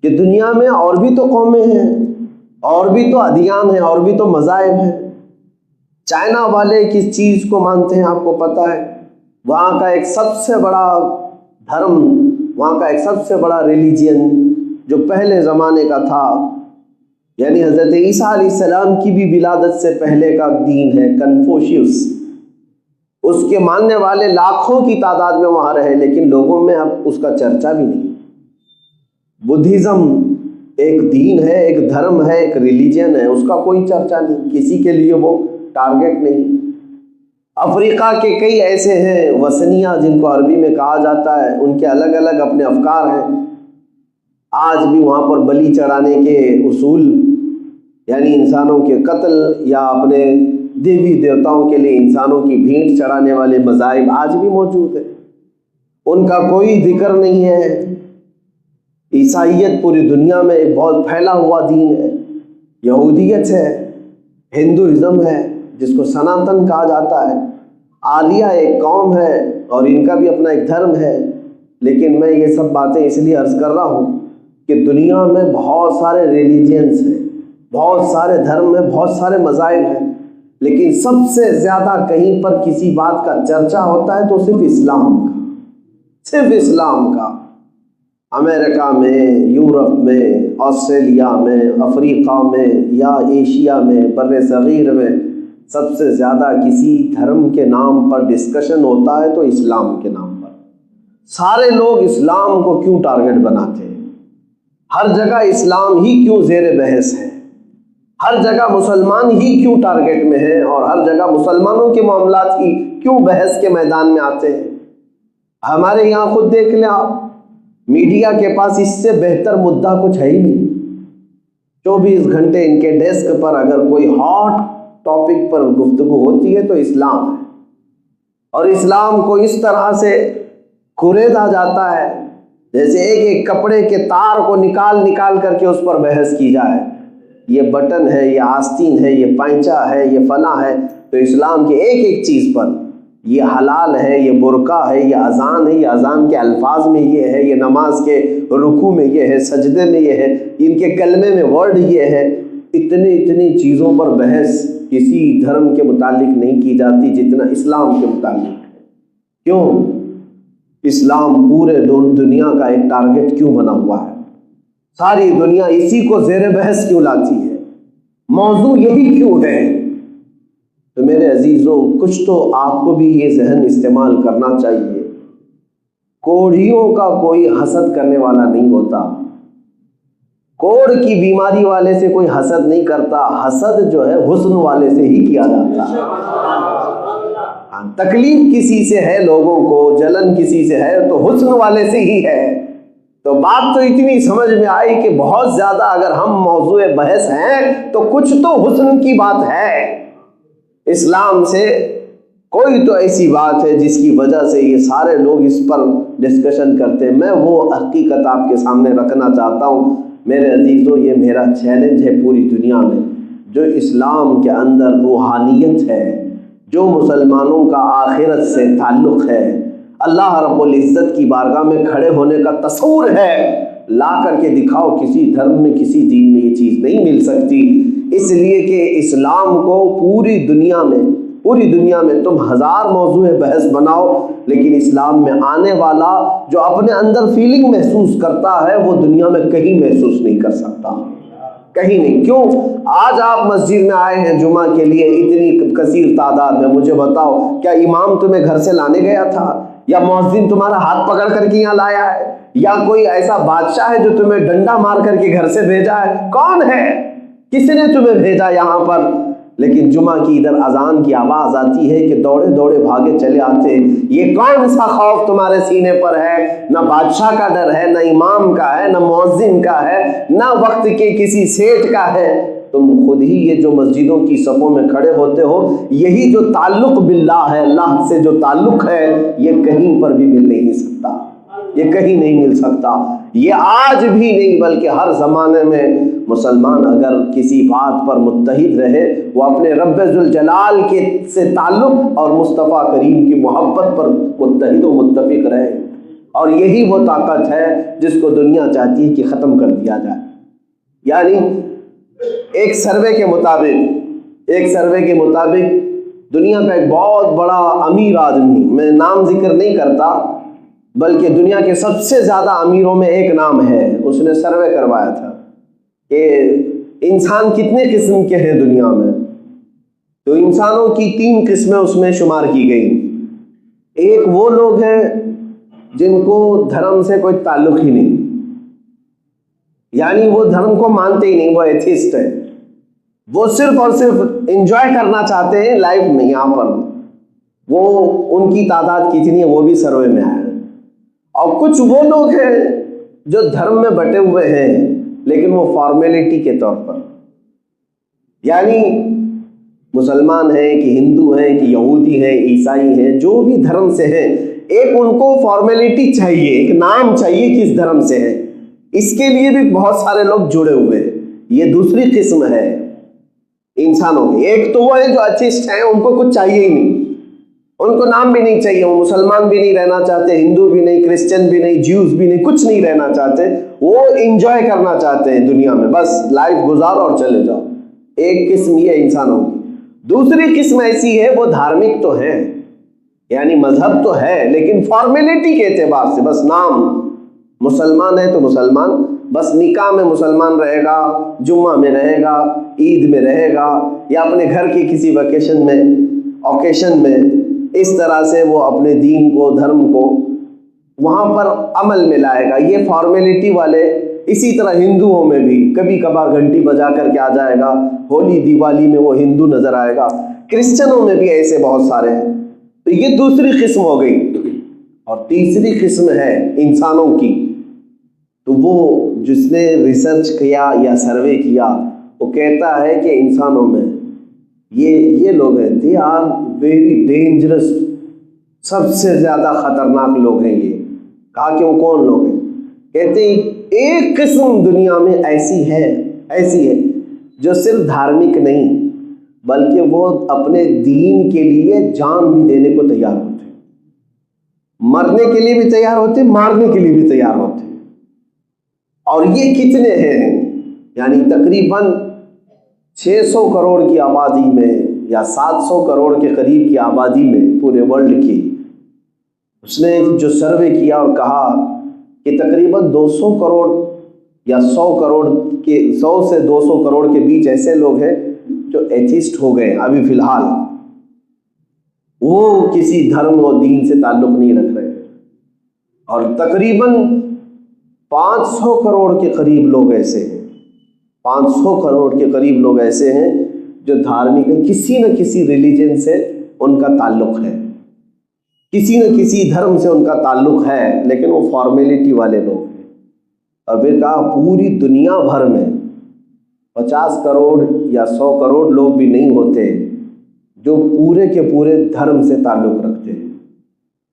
कि दुनिया में और भी तो कौमें हैं, और भी तो अदियान हैं, और भी तो मज़ाहिब हैं। चाइना वाले किस चीज़ को मानते हैं आपको पता है? वहाँ का एक सबसे बड़ा धर्म, वहाँ का एक सबसे बड़ा रिलीजियन जो पहले ज़माने का था, यानी हज़रत ईसा अलैहिस्सलाम की भी विलादत से पहले का दीन है, कन्फ्यूशियस। उसके मानने वाले लाखों की तादाद में वहाँ रहे, लेकिन लोगों में अब उसका चर्चा भी नहीं। बुद्धिज़्म एक दीन है, एक धर्म है, एक रिलीजन है, उसका कोई चर्चा नहीं, किसी के लिए वो टारगेट नहीं। अफ्रीका के कई ऐसे हैं वसनिया, जिनको अरबी में कहा जाता है, उनके अलग अलग अपने अफकार हैं। आज भी वहाँ पर बलि चढ़ाने के उसूल, यानी इंसानों के कत्ल या अपने देवी देवताओं के लिए इंसानों की भेंट चढ़ाने वाले मज़ाहिब आज भी मौजूद है, उनका कोई जिक्र नहीं है। ईसाइयत पूरी दुनिया में एक बहुत फैला हुआ दीन है। यहूदियत है, हिंदुइज़्म है जिसको सनातन कहा जाता है, आर्या एक कौम है और इनका भी अपना एक धर्म है। लेकिन मैं ये सब बातें इसलिए अर्ज़ कर रहा हूँ कि दुनिया में बहुत सारे रिलीजियंस हैं, बहुत सारे धर्म हैं, बहुत सारे मज़ाहिब हैं, लेकिन सबसे ज़्यादा कहीं पर किसी बात का चर्चा होता है तो सिर्फ इस्लाम का, सिर्फ इस्लाम का। अमेरिका में, यूरोप में, ऑस्ट्रेलिया में, अफ्रीका में या एशिया में, बर्रे सगीर में सबसे ज़्यादा किसी धर्म के नाम पर डिस्कशन होता है तो इस्लाम के नाम पर। सारे लोग इस्लाम को क्यों टारगेट बनाते हैं? हर जगह इस्लाम ही क्यों ज़ेर बहस है? हर जगह मुसलमान ही क्यों टारगेट में है? और हर जगह मुसलमानों के मामलात ही क्यों बहस के मैदान में आते हैं? हमारे यहाँ खुद देख लें आप, मीडिया के पास इससे बेहतर मुद्दा कुछ है ही नहीं। 24 घंटे इनके डेस्क पर अगर कोई हॉट टॉपिक पर गुफ्तगू होती है तो इस्लाम है, और इस्लाम को इस तरह से कुरेदा जाता है जैसे एक एक कपड़े के तार को निकाल निकाल करके उस पर बहस की जाए। ये बटन है, ये आस्तीन है, ये पैंचा है, ये फला है, तो इस्लाम के एक एक चीज़ पर, ये हलाल है, ये बुरका है, ये अजान है, ये अजान के अल्फाज में ये है, ये नमाज के रुकू में ये है, सजदे में ये है, इनके कलमे में वर्ड ये है। इतनी चीज़ों पर बहस किसी धर्म के मुतालिक नहीं की जाती जितना इस्लाम के मुतालिक है। क्यों? इस्लाम पूरे दुनिया का एक टारगेट क्यों बना हुआ है? सारी दुनिया इसी को ज़ेर बहस क्यों लाती है? मौजू यही क्यों है? तो मेरे अजीज़ों, कुछ तो आपको भी ये जहन इस्तेमाल करना चाहिए। कोढ़ियों का कोई हसद करने वाला नहीं होता, कोढ़ की बीमारी वाले से कोई हसद नहीं करता। हसद जो है हुस्न वाले से ही किया जाता है। तकलीफ किसी से है, लोगों को जलन किसी से है तो हुस्न वाले से ही है। तो बात तो इतनी समझ में आई कि बहुत ज़्यादा अगर हम मौजूए बहस हैं तो कुछ तो हुस्न की बात है। इस्लाम से कोई तो ऐसी बात है जिसकी वजह से ये सारे लोग इस पर डिस्कशन करते हैं। मैं वो हकीकत आपके सामने रखना चाहता हूँ। मेरे अजीज़ों, ये मेरा चैलेंज है पूरी दुनिया में, जो इस्लाम के अंदर रूहानियत है, जो मुसलमानों का आखिरत से ताल्लुक़ है, अल्लाह रब्बुल इज़्ज़त की बारगाह में खड़े होने का तस्वुर है, ला करके दिखाओ। किसी धर्म में, किसी दीन में ये चीज़ नहीं मिल सकती। इसलिए कि इस्लाम को पूरी दुनिया में तुम हज़ार मौजूए बहस बनाओ, लेकिन इस्लाम में आने वाला जो अपने अंदर फीलिंग महसूस करता है वो दुनिया में कहीं महसूस नहीं कर सकता, कहीं नहीं। क्यों? आज आप मस्जिद में आए हैं जुमा के लिए इतनी कसीर तादाद में, मुझे बताओ क्या इमाम तुम्हें घर से लाने गया था, या मुअज्जिन तुम्हारा हाथ पकड़ करके यहाँ लाया है, या कोई ऐसा बादशाह है जो तुम्हें डंडा मार करके घर से भेजा है? कौन है? किसने तुम्हें भेजा यहाँ पर? लेकिन जुमा की इधर अजान की आवाज़ आती है कि दौड़े दौड़े भागे चले आते। ये कौन सा खौफ तुम्हारे सीने पर है? ना बादशाह का डर है, ना इमाम का है, ना मुअज्जिन का है, ना वक्त के किसी सेठ का है। तुम खुद ही ये जो मस्जिदों की सफ़ों में खड़े होते हो, यही जो ताल्लुक़ बिल्लाह है, अल्लाह से जो ताल्लुक़ है, ये कहीं पर भी मिल नहीं सकता, ये कहीं नहीं मिल सकता। ये आज भी नहीं बल्कि हर ज़माने में मुसलमान अगर किसी बात पर मुत्तहिद रहे, वो अपने रब्बुल जलाल के से ताल्लुक़ और मुस्तफ़ा करीम की मोहब्बत पर मुत्तहिद व मुत्तफ़िक़ रहे, और यही वो ताकत है जिसको दुनिया चाहती है कि ख़त्म कर दिया जाए। यानी एक सर्वे के मुताबिक दुनिया का एक बहुत बड़ा अमीर आदमी, मैं नाम जिक्र नहीं करता, बल्कि दुनिया के सबसे ज़्यादा अमीरों में एक नाम है, उसने सर्वे करवाया था कि इंसान कितने किस्म के हैं दुनिया में। तो इंसानों की 3 किस्में उसमें शुमार की गई। एक वो लोग हैं जिनको धर्म से कोई ताल्लुक ही नहीं, यानी वो धर्म को मानते ही नहीं, वो एथिस्ट है, वो सिर्फ और सिर्फ एंजॉय करना चाहते हैं लाइफ में। यहाँ पर वो उनकी तादाद कितनी है वो भी सर्वे में आया है। और कुछ वो लोग हैं जो धर्म में बटे हुए हैं लेकिन वो फॉर्मेलिटी के तौर पर, यानी मुसलमान हैं कि हिंदू हैं कि यहूदी हैं ईसाई हैं, जो भी धर्म से हैं, एक उनको फॉर्मेलिटी चाहिए, एक नाम चाहिए किस धर्म से है, इसके लिए भी बहुत सारे लोग जुड़े हुए हैं। ये दूसरी किस्म है इंसानों की। एक तो वो है जो अथिस्ट हैं, उनको कुछ चाहिए ही नहीं, उनको नाम भी नहीं चाहिए, वो मुसलमान भी नहीं रहना चाहते, हिंदू भी नहीं, क्रिश्चियन भी नहीं, ज्यूज भी नहीं, कुछ नहीं रहना चाहते, वो एंजॉय करना चाहते हैं दुनिया में, बस लाइफ गुजारो और चले जाओ। एक किस्म ये इंसानों की। दूसरी किस्म ऐसी है वो धार्मिक तो है, यानी मजहब तो है, लेकिन फॉर्मेलिटी के एतबार से बस नाम, मुसलमान है तो मुसलमान, बस निकाह में मुसलमान रहेगा, जुम्मा में रहेगा, ईद में रहेगा, या अपने घर के किसी वेकेशन में, ओकेशन में, इस तरह से वो अपने दीन को, धर्म को वहाँ पर अमल में लाएगा। ये फॉर्मेलिटी वाले। इसी तरह हिंदुओं में भी कभी कभार घंटी बजा करके आ जाएगा, होली दिवाली में वो हिंदू नजर आएगा। क्रिश्चियनों में भी ऐसे बहुत सारे हैं। तो ये दूसरी किस्म हो गई। और तीसरी किस्म है इंसानों की, तो वो जिसने रिसर्च किया या सर्वे किया वो कहता है कि इंसानों में ये लोग हैं, दे आर वेरी डेंजरस, सबसे ज़्यादा खतरनाक लोग हैं ये। कहा कि वो कौन लोग हैं? कहते हैं एक किस्म दुनिया में ऐसी है जो सिर्फ धार्मिक नहीं बल्कि वो अपने दीन के लिए जान भी देने को तैयार होते हैं, मरने के लिए भी तैयार होते हैं, मारने के लिए भी तैयार होते हैं। और ये कितने हैं? यानी तकरीबन 600 करोड़ की आबादी में या 700 करोड़ के करीब की आबादी में पूरे वर्ल्ड की, उसने जो सर्वे किया और कहा कि तकरीबन 200 करोड़ या 100 करोड़ के 100 से 200 करोड़ के बीच ऐसे लोग हैं जो एथिस्ट हो गए अभी फिलहाल, वो किसी धर्म और दीन से ताल्लुक नहीं रख रहे। और तकरीबन 500 करोड़ के करीब लोग ऐसे हैं, 500 करोड़ के करीब लोग ऐसे हैं जो धार्मिक हैं, किसी न किसी रिलीजन से उनका ताल्लुक है, किसी न किसी धर्म से उनका ताल्लुक है, लेकिन वो फॉर्मेलिटी वाले लोग हैं। और फिर कहा पूरी दुनिया भर में 50 करोड़ या 100 करोड़ लोग भी नहीं होते जो पूरे के पूरे धर्म से ताल्लुक रखते हैं,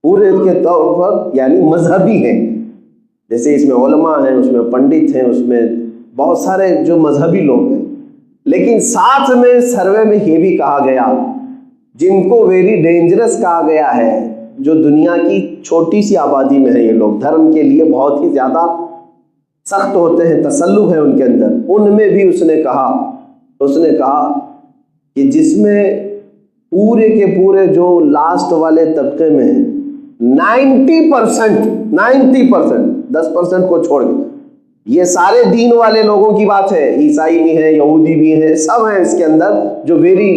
पूरे के तौर पर, यानी मजहबी हैं। जैसे इसमें उलमा हैं, उसमें पंडित हैं, उसमें बहुत सारे जो मजहबी लोग हैं। लेकिन साथ में सर्वे में ये भी कहा गया, जिनको वेरी डेंजरस कहा गया है, जो दुनिया की छोटी सी आबादी में है, ये लोग धर्म के लिए बहुत ही ज़्यादा सख्त होते हैं, तसल्लुक है उनके अंदर, उनमें भी उसने कहा कि जिसमें पूरे के पूरे जो लास्ट वाले तबके में 90%, 10% को छोड़ के, ये सारे दीन वाले लोगों की बात है, ईसाई भी हैं, यहूदी भी हैं, सब हैं इसके अंदर जो वेरी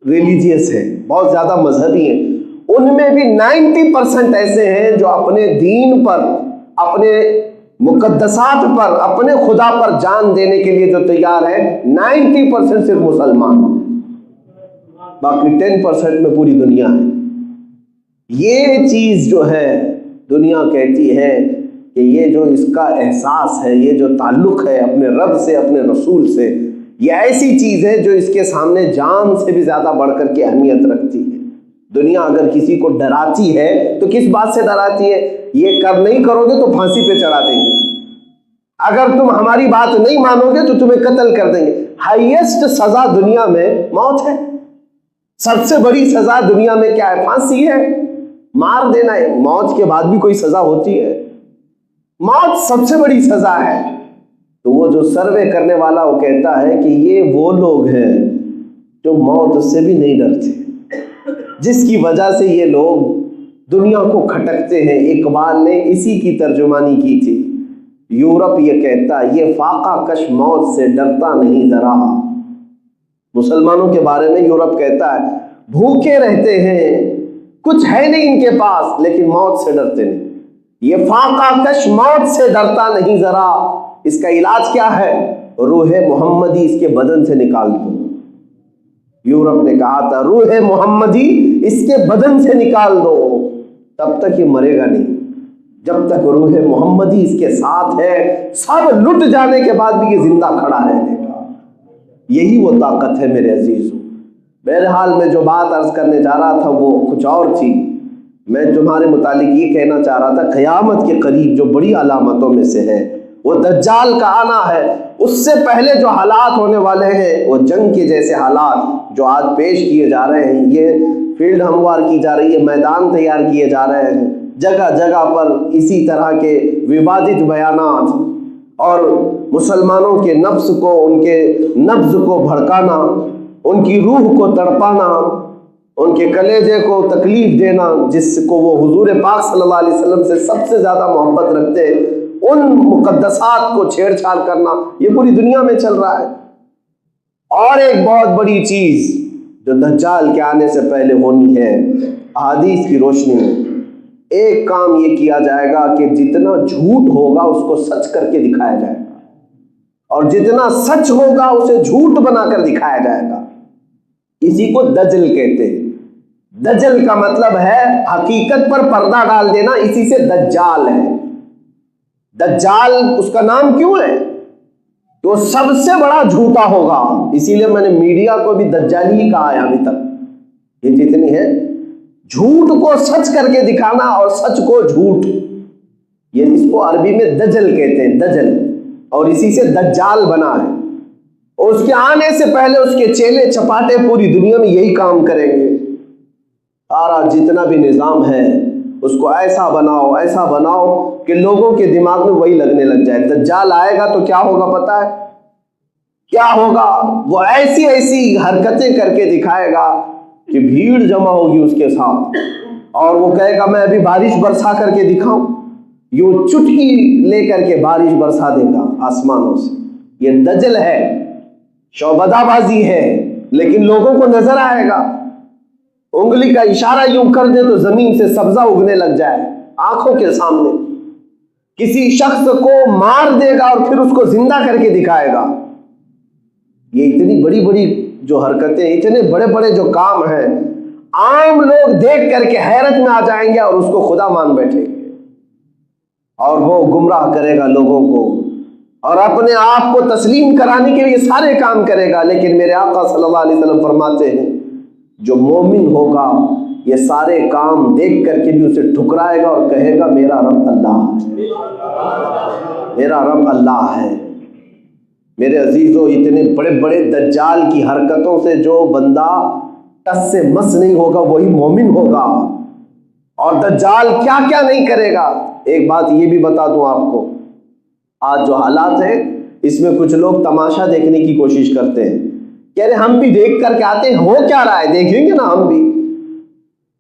रिलीजियस है, बहुत ज़्यादा मजहबी हैं। उनमें भी 90% ऐसे हैं जो अपने दीन पर, अपने मुकद्दसात पर, अपने खुदा पर जान देने के लिए जो तैयार है। 90% सिर्फ मुसलमान, बाकी 10% में पूरी दुनिया है। ये चीज़ जो है दुनिया कहती है कि ये जो इसका एहसास है, ये जो ताल्लुक़ है अपने रब से, अपने रसूल से, ये ऐसी चीज़ है जो इसके सामने जान से भी ज़्यादा बढ़कर के अहमियत रखती है। दुनिया अगर किसी को डराती है तो किस बात से डराती है? ये नहीं करोगे तो फांसी पे चढ़ा देंगे, अगर तुम हमारी बात नहीं मानोगे तो तुम्हें कत्ल कर देंगे। हाईएस्ट सज़ा दुनिया में मौत है, सबसे बड़ी सज़ा दुनिया में क्या है? फांसी है। मार देना है, मौत के बाद भी कोई सजा होती है? मौत सबसे बड़ी सजा है। तो वो जो सर्वे करने वाला वो कहता है कि ये वो लोग हैं जो मौत से भी नहीं डरते, जिसकी वजह से ये लोग दुनिया को खटकते हैं। इकबाल ने इसी की तर्जुमानी की थी। यूरोप ये कहता है ये फाका कश मौत से डरता नहीं जरा। मुसलमानों के बारे में यूरोप कहता है भूखे रहते हैं, कुछ है नहीं इनके पास, लेकिन मौत से डरते नहीं। ये फाका कश मौत से डरता नहीं जरा। इसका इलाज क्या है? रूह मोहम्मदी इसके बदन से निकाल दो। यूरोप ने कहा था रूह मोहम्मदी इसके बदन से निकाल दो, तब तक ये मरेगा नहीं। जब तक रूह मोहम्मदी इसके साथ है, सब लुट जाने के बाद भी ये जिंदा खड़ा रहेगा। यही वो ताकत है मेरे अजीजों। बहरहाल मैं जो बात अर्ज करने जा रहा था वो कुछ और थी। मैं तुम्हारे मुतालिक ये कहना चाह रहा था, क़यामत के करीब जो बड़ी अलामतों में से है वो दज्जाल का आना है। उससे पहले जो हालात होने वाले हैं वो जंग के जैसे हालात जो आज पेश किए जा रहे हैं। ये फील्ड हमवार की जा रही है, मैदान तैयार किए जा रहे हैं, जगह जगह पर इसी तरह के विवादित बयानात और मुसलमानों के नफ्स को, उनके नब्ज को भड़काना, उनकी रूह को तड़पाना, उनके कलेजे को तकलीफ देना, जिसको वो हुजूर पाक सल्लल्लाहु अलैहि वसल्लम से सबसे ज़्यादा मोहब्बत रखते हैं, उन मुकद्दसात को छेड़छाड़ करना, ये पूरी दुनिया में चल रहा है। और एक बहुत बड़ी चीज़ जो दज्जाल के आने से पहले होनी है, अहादीस की रोशनी में एक काम ये किया जाएगा कि जितना झूठ होगा उसको सच करके दिखाया जाएगा, और जितना सच होगा उसे झूठ बनाकर दिखाया जाएगा। इसी को दजल कहते हैं। दजल का मतलब है हकीकत पर पर्दा डाल देना, इसी से दज्जाल है। दज्जाल उसका नाम क्यों है? तो सबसे बड़ा झूठा होगा, इसीलिए मैंने मीडिया को भी दज्जाली ही कहा है अभी तक। ये जितनी है झूठ को सच करके दिखाना और सच को झूठ, ये इसको अरबी में दजल कहते हैं, दजल, और इसी से दज्जाल बना है। और उसके आने से पहले उसके चेले चपाटे पूरी दुनिया में यही काम करेंगे। सारा जितना भी निज़ाम है उसको ऐसा बनाओ कि लोगों के दिमाग में वही लगने लग जाए। दज्जाल आएगा तो क्या होगा पता है? क्या होगा? वो ऐसी ऐसी हरकतें करके दिखाएगा कि भीड़ जमा होगी उसके साथ, और वो कहेगा मैं अभी बारिश बरसा करके दिखाऊं। यूं चुटकी लेकर के बारिश बरसा देगा आसमानों से। ये दजल है, शौबदाबाजी है, लेकिन लोगों को नजर आएगा। उंगली का इशारा यूं कर दे तो जमीन से सब्जा उगने लग जाए आंखों के सामने। किसी शख्स को मार देगा और फिर उसको जिंदा करके दिखाएगा। ये इतनी बड़ी बड़ी जो हरकतें, इतने बड़े बड़े जो काम हैं, आम लोग देख करके हैरत में आ जाएंगे और उसको खुदा मान बैठेंगे, और वो गुमराह करेगा लोगों को और अपने आप को तस्लीम कराने के लिए सारे काम करेगा। लेकिन मेरे आका सल्लल्लाहु अलैहि वसल्लम फरमाते हैं जो मोमिन होगा ये सारे काम देख करके भी उसे ठुकराएगा और कहेगा मेरा रब अल्लाह है, मेरा रब अल्लाह है। मेरे अजीजों, इतने बड़े बड़े दज्जाल की हरकतों से जो बंदा टस से मस नहीं होगा वही मोमिन होगा। और दज्जाल क्या क्या नहीं करेगा। एक बात ये भी बता दूं आपको, आज जो हालात है इसमें कुछ लोग तमाशा देखने की कोशिश करते हैं, कह रहे हम भी देख करके आते हैं, हो क्या रहा है देखेंगे ना हम भी।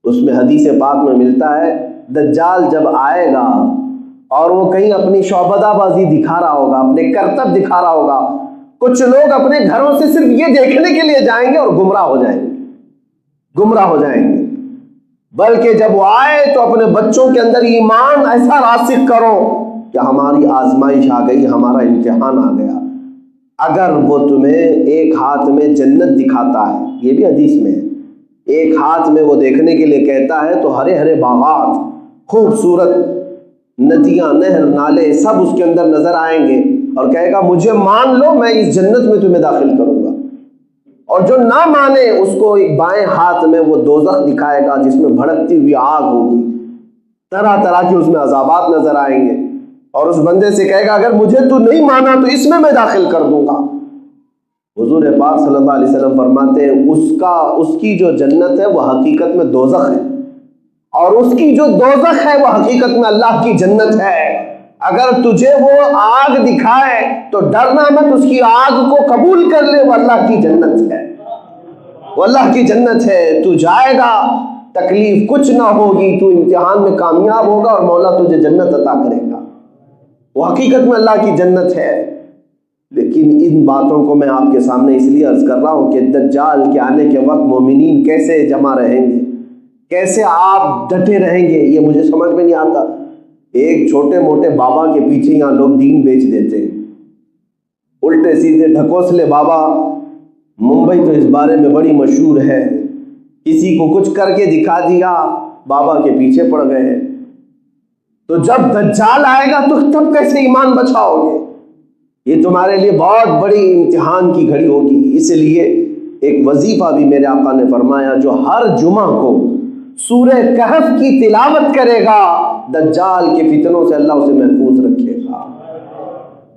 उसमें हदीस पाक में मिलता है दज्जाल जब आएगा और वो कहीं अपनी शौबदाबाजी दिखा रहा होगा, अपने करतब दिखा रहा होगा, कुछ लोग अपने घरों से सिर्फ ये देखने के लिए जाएंगे और गुमराह हो जाएंगे। बल्कि जब वो आए तो अपने बच्चों के अंदर ईमान ऐसा रासिख करो कि हमारी आजमाइश आ गई, हमारा इम्तिहान आ गया। अगर वो तुम्हें एक हाथ में जन्नत दिखाता है, ये भी हदीस में है, एक हाथ में वो देखने के लिए कहता है तो हरे हरे बागात, खूबसूरत नदियां, नहर, नाले सब उसके अंदर नजर आएंगे और कहेगा मुझे मान लो मैं इस जन्नत में तुम्हें दाखिल करूंगा। और जो ना माने उसको एक बाएं हाथ में वो दोज़ख दिखाएगा जिसमें भड़कती हुई आग होगी, तरह तरह के उसमें अज़ाबात नजर आएंगे, और उस बंदे से कहेगा अगर मुझे तू नहीं माना तो इसमें मैं दाखिल कर दूंगा। हुजूर पाक सल्लल्लाहु अलैहि वसल्लम फरमाते हैं उसकी जो जन्नत है वो हकीकत में दोज़ख है, और उसकी जो दोज़ख है वो हकीकत में अल्लाह की जन्नत है। अगर तुझे वो आग दिखाए तो डरना मत, उसकी आग को कबूल कर ले, वो अल्लाह की जन्नत है, वो अल्लाह की जन्नत है। तू जाएगा, तकलीफ कुछ ना होगी, तू इम्तिहान में कामयाब होगा और मौला तुझे जन्नत अता करेगा। वो हकीकत में अल्लाह की जन्नत है। लेकिन इन बातों को मैं आपके सामने इसलिए अर्ज कर रहा हूँ कि दज्जाल के आने के वक्त मोमिनीन कैसे जमा रहेंगे, कैसे आप डटे रहेंगे, ये मुझे समझ में नहीं आता। एक छोटे मोटे बाबा के पीछे यहाँ लोग दीन बेच देते हैं, उल्टे सीधे ढकोसले बाबा। मुंबई तो इस बारे में बड़ी मशहूर है, किसी को कुछ करके दिखा दिया, बाबा के पीछे पड़ गए। तो जब दज्जाल आएगा तो तब कैसे ईमान बचाओगे? ये तुम्हारे लिए बहुत बड़ी इम्तिहान की घड़ी होगी। इसलिए एक वजीफा भी मेरे आका ने फरमाया, जो हर जुमा को सूरह कहफ की तिलावत करेगा, दज्जाल के फितनों से अल्लाह उसे महफूज रखेगा।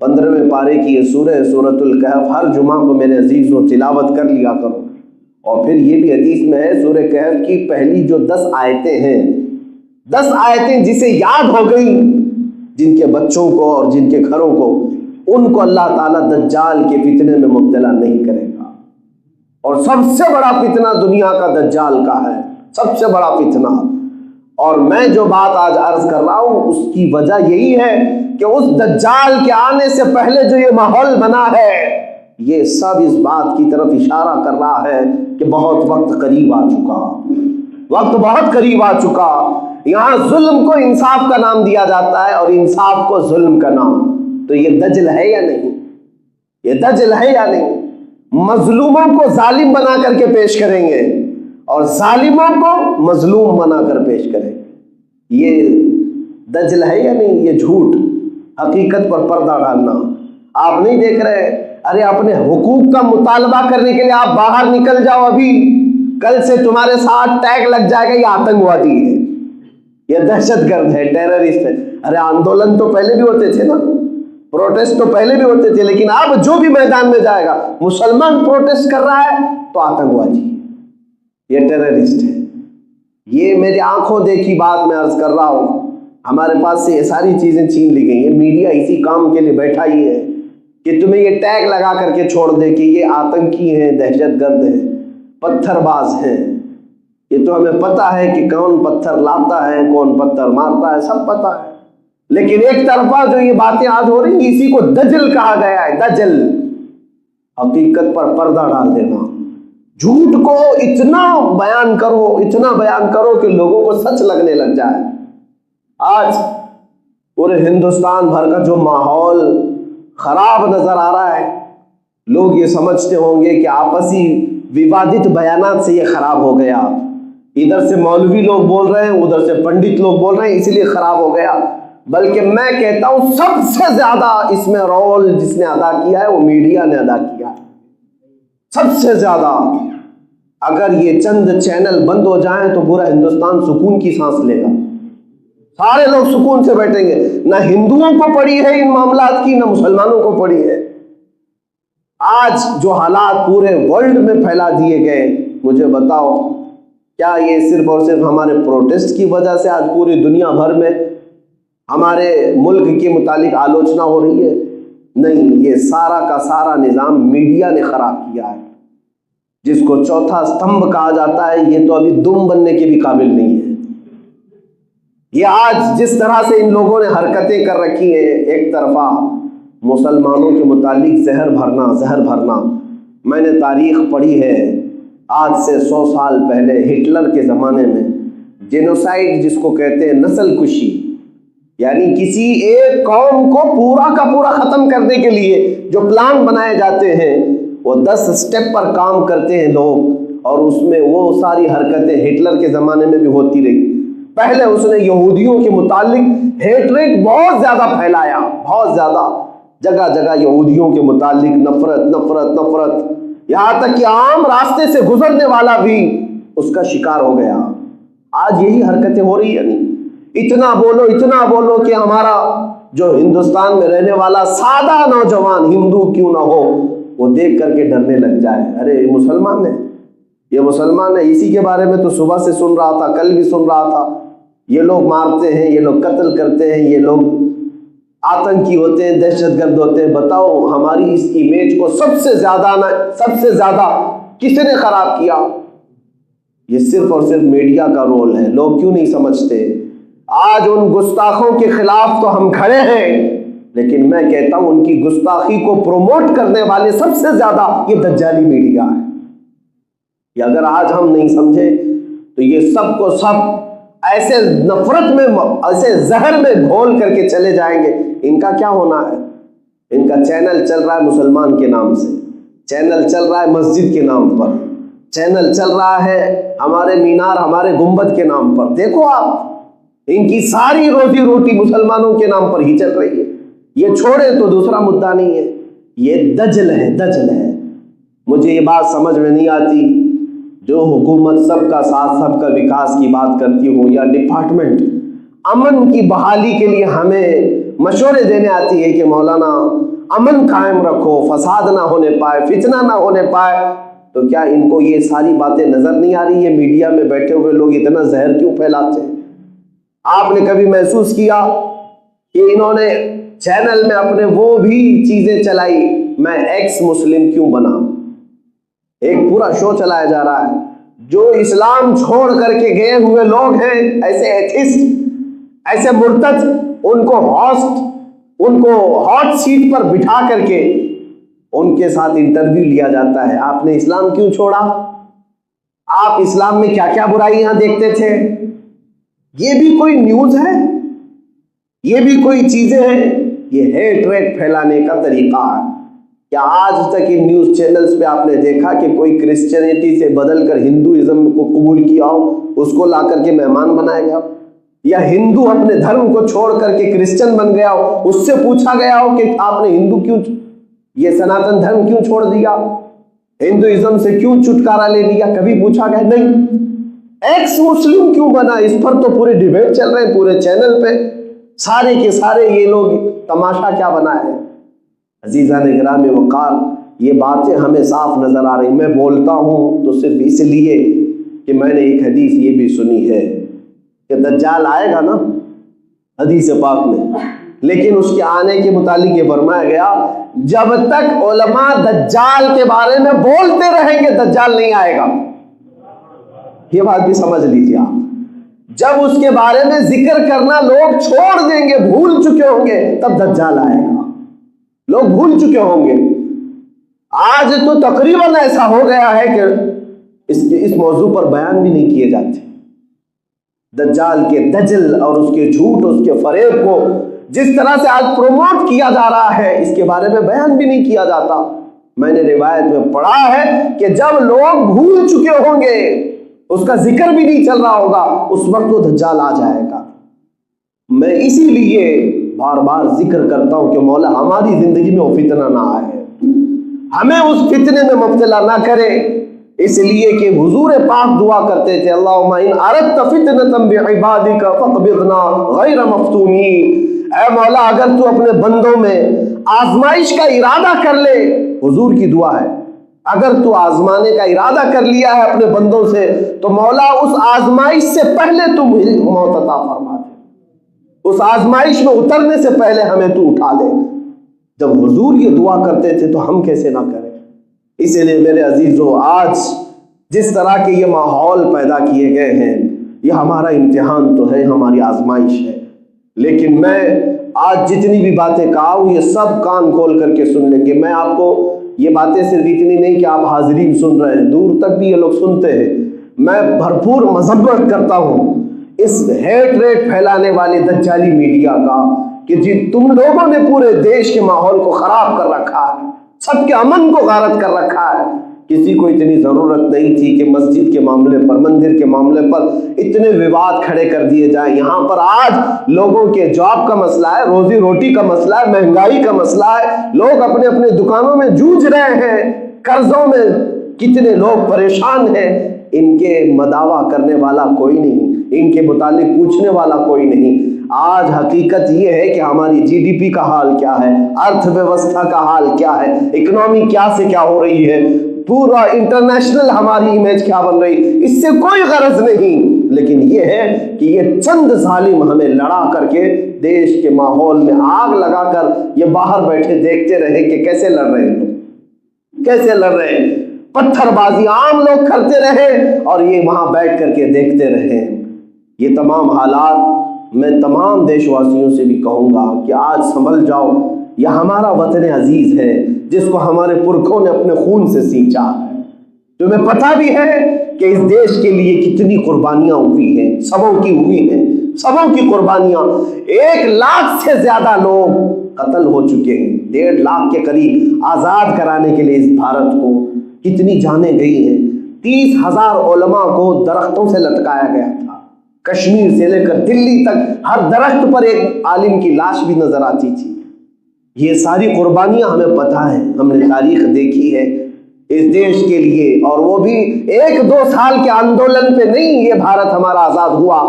15वें पारे की ये सूरतुल कहफ हर जुमा को मेरे अजीज़ों तिलावत कर लिया करो। और फिर ये भी हदीस में है, सूरह कहफ की पहली जो 10 आयतें हैं, 10 आयतें जिसे याद हो गई, जिनके बच्चों को और जिनके घरों को, उनको अल्लाह ताला दज्जाल के फितने में मुब्तला नहीं करेगा। और सबसे बड़ा फितना दुनिया का दज्जाल का है, सबसे बड़ा फितना। और मैं जो बात आज अर्ज कर रहा हूं उसकी वजह यही है कि उस दज्जाल के आने से पहले जो ये माहौल बना है, ये सब इस बात की तरफ इशारा कर रहा है कि बहुत वक्त करीब आ चुका, वक्त बहुत करीब आ चुका। यहाँ जुल्म को इंसाफ का नाम दिया जाता है और इंसाफ को जुल्म का नाम। तो ये दजल है या नहीं? ये दजल है या नहीं? मजलूमों को जालिम बना करके पेश करेंगे और जालिमों को मजलूम बनाकर पेश करेंगे। ये दजल है या नहीं? ये झूठ, हकीकत पर पर्दा डालना। आप नहीं देख रहे? अरे अपने हुकूक का मुतालबा करने के लिए आप बाहर निकल जाओ, अभी कल से तुम्हारे साथ टैग लग जाएगा, ये आतंकवादी है, ये दहशतगर्द है, टेररिस्ट है। अरे आंदोलन तो पहले भी होते थे ना, प्रोटेस्ट तो पहले भी होते थे, लेकिन अब जो भी मैदान में जाएगा, मुसलमान प्रोटेस्ट कर रहा है तो आतंकवादी, ये टेररिस्ट है। ये मेरी आंखों देखी बात मैं अर्ज कर रहा हूं। हमारे पास से ये सारी चीजें छीन ली गई है। मीडिया इसी काम के लिए बैठा ही है कि तुम्हें ये टैग लगा करके छोड़ दे कि ये आतंकी हैं, दहशतगर्द हैं, पत्थरबाज हैं। ये तो हमें पता है कि कौन पत्थर लाता है, कौन पत्थर मारता है, सब पता है। लेकिन एक तरफा जो ये बातें आज हो रही, इसी को दजल कहा गया है। दजल, हकीकत पर पर्दा डाल देना। झूठ को इतना बयान करो, इतना बयान करो कि लोगों को सच लगने लग जाए। आज पूरे हिंदुस्तान भर का जो माहौल खराब नजर आ रहा है, लोग ये समझते होंगे कि आपसी विवादित बयानात से ये खराब हो गया। इधर से मौलवी लोग बोल रहे हैं, उधर से पंडित लोग बोल रहे हैं, इसीलिए खराब हो गया। बल्कि मैं कहता हूं सबसे ज्यादा इसमें रोल जिसने अदा किया है वो मीडिया ने अदा किया है, सबसे ज्यादा। अगर ये चंद चैनल बंद हो जाएं तो पूरा हिंदुस्तान सुकून की सांस लेगा, सारे लोग सुकून से बैठेंगे। ना हिंदुओं को पड़ी है इन मामलात की, ना मुसलमानों को पड़ी है। आज जो हालात पूरे वर्ल्ड में फैला दिए गए, मुझे बताओ क्या ये सिर्फ और सिर्फ हमारे प्रोटेस्ट की वजह से आज पूरी दुनिया भर में हमारे मुल्क के मुतालिक आलोचना हो रही है? नहीं, ये सारा का सारा निज़ाम मीडिया ने खराब किया है, जिसको चौथा स्तंभ कहा जाता है। ये तो अभी दुम बनने के भी काबिल नहीं है। ये आज जिस तरह से इन लोगों ने हरकतें कर रखी हैं, एक तरफा मुसलमानों के मुतालिक जहर भरना। मैंने तारीख पढ़ी है, आज से 100 साल पहले हिटलर के ज़माने में जेनोसाइड जिसको कहते हैं, नस्ल कुशी, यानी किसी एक कौम को पूरा का पूरा ख़त्म करने के लिए जो प्लान बनाए जाते हैं, वो 10 स्टेप पर काम करते हैं लोग। और उसमें वो सारी हरकतें हिटलर के ज़माने में भी होती रही। पहले उसने यहूदियों के मुतालिक हेट्रेट बहुत ज़्यादा फैलाया, बहुत ज़्यादा, जगह जगह यहूदियों के मुतालिक नफरत, यहाँ तक कि आम रास्ते से गुजरने वाला भी उसका शिकार हो गया। आज यही हरकतें हो रही है। नहीं, इतना बोलो कि हमारा जो हिंदुस्तान में रहने वाला सादा नौजवान हिंदू क्यों ना हो, वो देख करके डरने लग जाए। अरे ये मुसलमान है। इसी के बारे में तो सुबह से सुन रहा था, कल भी सुन रहा था ये लोग मारते हैं, ये लोग कत्ल करते हैं, ये लोग आतंकी होते हैं, दहशतगर्द होते हैं। बताओ हमारी इस इमेज को सबसे ज्यादा किसने खराब किया? ये सिर्फ और सिर्फ मीडिया का रोल है। लोग क्यों नहीं समझते? आज उन गुस्ताखों के खिलाफ तो हम खड़े हैं, लेकिन मैं कहता हूं उनकी गुस्ताखी को प्रमोट करने वाले सबसे ज्यादा ये दज्जाली मीडिया है। ये अगर आज हम नहीं समझे तो ये सब को सब ऐसे नफरत में, ऐसे जहर में घोल करके चले जाएंगे। इनका क्या होना है? इनका चैनल चल रहा है मुसलमान के नाम से, चैनल चल रहा है मस्जिद के नाम पर, चैनल चल रहा है हमारे मीनार, हमारे गुंबद के नाम पर। देखो आप, इनकी सारी रोजी रोटी मुसलमानों के नाम पर ही चल रही है। ये छोड़े तो दूसरा मुद्दा नहीं है। ये दजल है, दजल है। मुझे ये बात समझ में नहीं आती, जो हुकूमत सबका साथ सबका विकास की बात करती हो, या डिपार्टमेंट अमन की बहाली के लिए हमें मशवरे देने आती है कि मौलाना अमन कायम रखो, फसाद ना होने पाए, फितना ना होने पाए, तो क्या इनको ये सारी बातें नजर नहीं आ रही है? मीडिया में बैठे हुए लोग इतना जहर क्यों फैलाते हैं? आपने कभी महसूस किया कि इन्होंने चैनल में अपने वो भी चीजें चलाई, मैं एक्स मुस्लिम क्यों बना? एक पूरा शो चलाया जा रहा है। जो इस्लाम छोड़ करके गए हुए लोग हैं, ऐसे एथिस्ट, ऐसे मुर्तद, उनको हॉट सीट पर बिठा करके उनके साथ इंटरव्यू लिया जाता है। आपने इस्लाम क्यों छोड़ा? आप इस्लाम में क्या क्या बुराइयां देखते थे? ये भी कोई न्यूज है? ये भी कोई चीजें हैं? ये हेट रेट फैलाने का तरीका है। क्या आज तक इन न्यूज चैनल्स पे आपने देखा कि कोई क्रिश्चियनिटी से बदलकर हिंदुइज्म को कबूल किया हो, उसको ला करके मेहमान बनाया गया हो? या हिंदू अपने धर्म को छोड़ करके क्रिश्चियन बन गया हो, उससे पूछा गया हो कि आपने हिंदू क्यों, ये सनातन धर्म क्यों छोड़ दिया, हिंदुइज्म से क्यों छुटकारा ले लिया? कभी पूछा गया? नहीं। एक्स मुस्लिम क्यों बना? इस पर तो पूरे डिबेट चल रहे हैं पूरे चैनल पे, सारे के सारे ये लोग तमाशा क्या बनाए हैं। अजीज़ान गिरामी वक़ार, ये बातें हमें साफ नजर आ रही। मैं बोलता हूँ तो सिर्फ इसलिए कि मैंने एक हदीस ये भी सुनी है कि दज्जाल आएगा ना हदीस पाक में, लेकिन उसके आने के मुतालिक ये फरमाया गया, जब तक उलमा दज्जाल के बारे में बोलते रहेंगे दज्जाल नहीं आएगा। ये बात भी समझ लीजिए आप। जब उसके बारे में जिक्र करना लोग छोड़ देंगे, भूल चुके होंगे, तब दज्जाल आएगा। लोग भूल चुके होंगे। आज तो तकरीबन ऐसा हो गया है कि इस मौजू पर बयान भी नहीं किए जाते। दज्जाल के दजल और उसके झूठ, उसके फरेब को जिस तरह से आज प्रमोट किया जा रहा है, इसके बारे में बयान भी नहीं किया जाता। मैंने रिवायत में पढ़ा है कि जब लोग भूल चुके होंगे, उसका जिक्र भी नहीं चल रहा होगा, उस वक्त वो दज्जाल आ जाएगा। मैं इसीलिए बार बार जिक्र करता हूं कि मौला हमारी जिंदगी में वो फितना ना आए, हमें उस फितने में मुब्तला ना करे। इसलिए कि हुजूर पाक दुआ करते थे, अल्लाहुम्मा इन अरदत फितनतम बिइबादिका फक़बिदना गैर मफ्तूनी। ऐ मौला, अगर तू अपने बंदों में आजमाइश का इरादा कर ले, हुजूर की दुआ है, अगर तू आजमाने का इरादा कर लिया है अपने बंदों से, तो मौला उस आजमाइश से पहले तू मुझे मौत अता फरमा दे, उस आजमाइश में उतरने से पहले हमें तू उठा ले। जब हुजूर ये दुआ करते थे तो हम कैसे ना करें। इसलिए मेरे अजीजों, आज जिस तरह के ये माहौल पैदा किए गए हैं, ये हमारा इम्तिहान तो है, हमारी आजमाइश है। लेकिन मैं आज जितनी भी बातें कहा हूँ, ये सब कान खोल करके सुन लेंगे। मैं आपको ये बातें सिर्फ इतनी नहीं कि आप हाजिरीन सुन रहे हैं, दूर तक भी ये लोग सुनते हैं। मैं भरपूर मजम्मत करता हूँ इस हेट रेट फैलाने वाले दज्जाली मीडिया का, कि जी तुम लोगों ने पूरे देश के माहौल को खराब कर रखा है, सबके अमन को गारत कर रखा है। किसी को इतनी जरूरत नहीं थी कि मस्जिद के मामले पर, मंदिर के मामले पर इतने विवाद खड़े कर दिए जाए। यहाँ पर आज लोगों के जॉब का मसला है, रोजी रोटी का मसला है, महंगाई का मसला है, लोग अपने अपने दुकानों में जूझ रहे हैं, कर्जों में कितने लोग परेशान हैं, इनके मदावा करने वाला कोई नहीं। इनके मुतालिक पूछने वाला कोई नहीं। आज हकीकत ये है कि हमारी जीडीपी का हाल क्या है, अर्थव्यवस्था का हाल क्या है, इकोनॉमी क्या से क्या हो रही है, पूरा इंटरनेशनल हमारी इमेज क्या बन रही, इससे कोई गरज नहीं। लेकिन ये है कि ये चंद जालिम हमें लड़ा करके देश के माहौल में आग लगाकर ये बाहर बैठे देखते रहे कि कैसे लड़ रहे हैं लोग, कैसे लड़ रहे हैं, पत्थरबाजी आम लोग करते रहे और ये वहां बैठ करके देखते रहे। ये तमाम हालात मैं तमाम देशवासियों से भी कहूंगा कि आज संभल जाओ। यह हमारा वतन अजीज है जिसको हमारे पुरखों ने अपने खून से सींचा है। तुम्हें पता भी है कि इस देश के लिए कितनी कुर्बानियां हुई हैं, सबों की हुई हैं, सबों की कुर्बानियां। 1 लाख से ज्यादा लोग कत्ल हो चुके हैं, 1.5 लाख के करीब आजाद कराने के लिए इस भारत को कितनी जानें गई हैं। 30,000 उलमा को दरख्तों से लटकाया गया था, कश्मीर से लेकर दिल्ली तक हर दरख्त पर एक आलिम की लाश भी नजर आती थी। ये सारी कुर्बानियां हमें पता है, हमने तारीख देखी है इस देश के लिए, और वो भी 1-2 साल के आंदोलन पे नहीं ये भारत हमारा आजाद हुआ।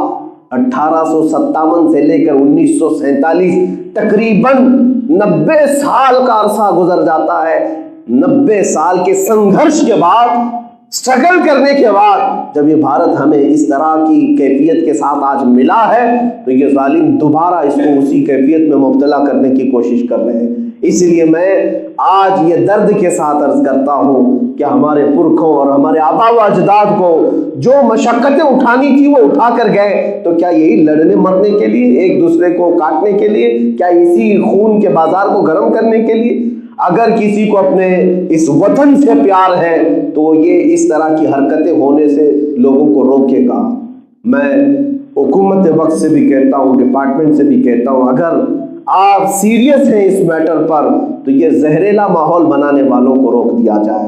1857 से लेकर 1947 तकरीबन 90 साल का अरसा गुजर जाता है। 90 साल के संघर्ष के बाद, स्ट्रगल करने के बाद जब ये भारत हमें इस तरह की कैफियत के साथ आज मिला है, तो ये जालिम दोबारा इसको उसी कैफियत में मुब्तला करने की कोशिश कर रहे हैं। इसलिए मैं आज ये दर्द के साथ अर्ज करता हूँ कि हमारे पुरखों और हमारे आबा व अजदाद को जो मशक्क़तें उठानी थी वो उठा कर गए, तो क्या यही लड़ने मरने के लिए, एक दूसरे को काटने के लिए, क्या इसी खून के बाजार को गर्म करने के लिए? अगर किसी को अपने इस वतन से प्यार है तो ये इस तरह की हरकतें होने से लोगों को रोकेगा। मैं हुकूमत वक्त से भी कहता हूँ, डिपार्टमेंट से भी कहता हूँ, अगर आप सीरियस हैं इस मैटर पर तो ये जहरीला माहौल बनाने वालों को रोक दिया जाए।